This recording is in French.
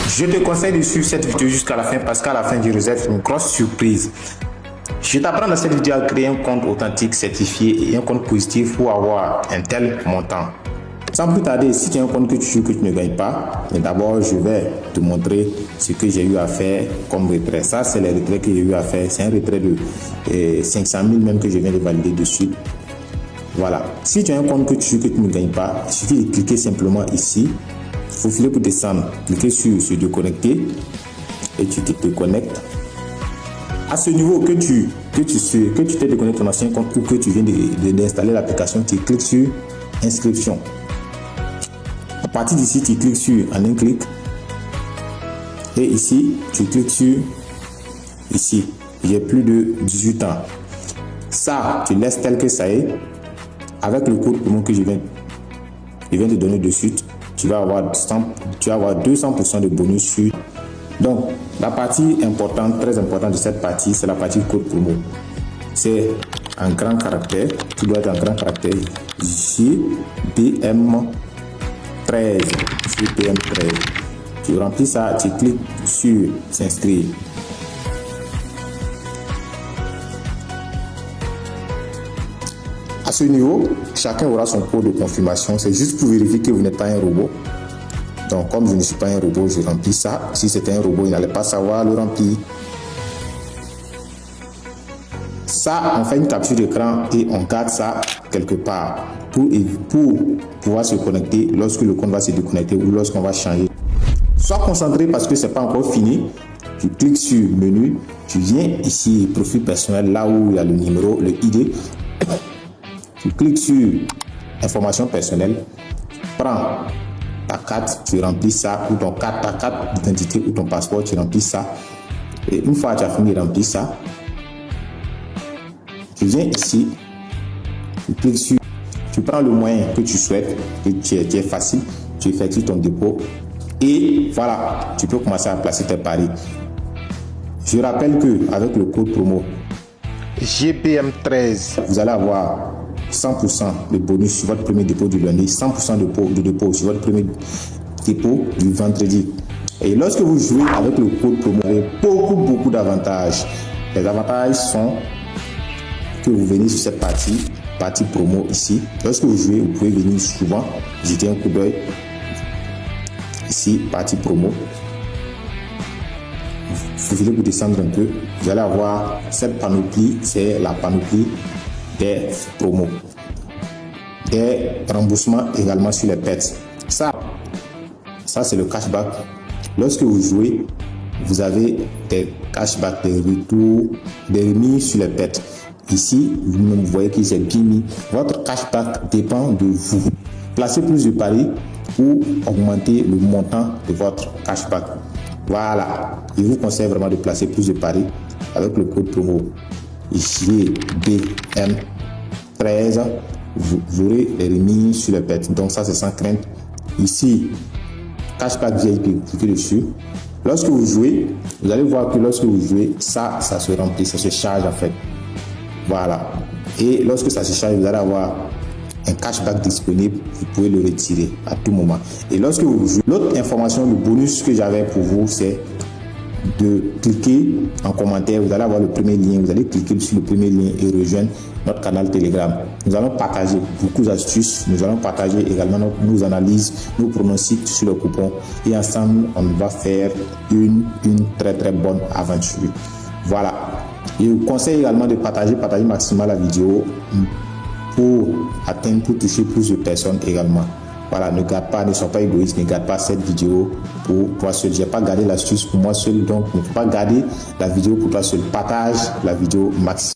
Je te conseille de suivre cette vidéo jusqu'à la fin parce qu'à la fin, je réserve une grosse surprise. Je t'apprends dans cette vidéo à créer un compte authentique, certifié et un compte positif pour avoir un tel montant. Sans plus tarder, si tu as un compte que tu ne gagnes pas, mais d'abord je vais te montrer ce que j'ai eu à faire comme retrait. Ça, c'est les retraits que j'ai eu à faire. C'est un retrait de 500 000 même que je viens de valider dessus. Voilà. Si tu as un compte que tu ne gagnes pas, il suffit de cliquer simplement ici. Il faut filer pour descendre. Cliquer sur se déconnecter et tu te connectes. À ce niveau que tu t'es déconnecté ton ancien compte ou que tu viens d'installer l'application, tu cliques sur inscription. À partir d'ici, tu cliques sur en un clic et ici, tu cliques sur ici. J'ai plus de 18 ans. Ça, tu laisses tel que ça est. Avec le code promo que je viens de donner de suite, tu vas avoir 200% de bonus sur. Donc, la partie importante, très importante de cette partie, c'est la partie code promo. C'est en grand caractère, tu dois être en grand caractère. GBM13. Tu remplis ça, tu cliques sur s'inscrire. À ce niveau, chacun aura son code de confirmation. C'est juste pour vérifier que vous n'êtes pas un robot. Donc, comme je ne suis pas un robot, je remplis ça. Si c'était un robot, il n'allait pas savoir le remplir. Ça, on fait une capture d'écran et on garde ça quelque part pour pouvoir se connecter lorsque le compte va se déconnecter ou lorsqu'on va changer. Sois concentré parce que ce n'est pas encore fini. Tu cliques sur menu, tu viens ici, profil personnel, là où il y a le numéro, le ID. Tu cliques sur information personnelle, prends ta carte, tu remplis ça, ou ta carte d'identité ou ton passeport, tu remplis ça. Et une fois que tu as fini de remplir ça, tu viens ici, tu cliques sur, tu prends le moyen que tu souhaites, qui est facile, tu effectues ton dépôt et voilà, tu peux commencer à placer tes paris. Je rappelle que avec le code promo GPM13, vous allez avoir 100% de bonus sur votre premier dépôt du lundi, 100% de dépôt sur votre premier dépôt du vendredi. Et lorsque vous jouez avec le code promo, vous avez beaucoup d'avantages. Les avantages sont que vous venez sur cette partie promo ici. Lorsque vous jouez, vous pouvez venir souvent, jeter un coup d'œil. Ici, partie promo. Vous voulez vous descendre un peu, vous allez avoir cette panoplie, c'est la panoplie des promos. Des remboursements également sur les pets. Ça c'est le cashback. Lorsque vous jouez, vous avez des cashbacks, des retours, des remises sur les pets. Ici, vous voyez que c'est Gimme. Votre cashback dépend de vous. Placez plus de paris ou augmenter le montant de votre cashback. Voilà, je vous conseille vraiment de placer plus de paris avec le code promo GBM13. Vous aurez les remises sur les pets. Donc ça c'est sans crainte. Ici, cashback VIP, cliquez dessus. Lorsque vous jouez, vous allez voir que lorsque vous jouez, ça se remplit, ça se charge en fait. Voilà. Et lorsque ça se charge, vous allez avoir un cashback disponible, vous pouvez le retirer à tout moment. Et lorsque vous jouez, l'autre information, le bonus que j'avais pour vous, c'est de cliquer en commentaire. Vous allez avoir le premier lien, vous allez cliquer sur le premier lien et rejoindre notre canal Telegram. Nous allons partager beaucoup d'astuces, nous allons partager également nos analyses, nos pronostics sur le coupon et ensemble on va faire une très bonne aventure. Voilà. Je vous conseille également de partager maximalement la vidéo pour toucher plus de personnes également. Voilà, ne sois pas égoïste, ne garde pas cette vidéo pour toi seul. Je n'ai pas gardé l'astuce pour moi seul, donc ne faut pas garder la vidéo pour toi seul. Partage la vidéo maximum.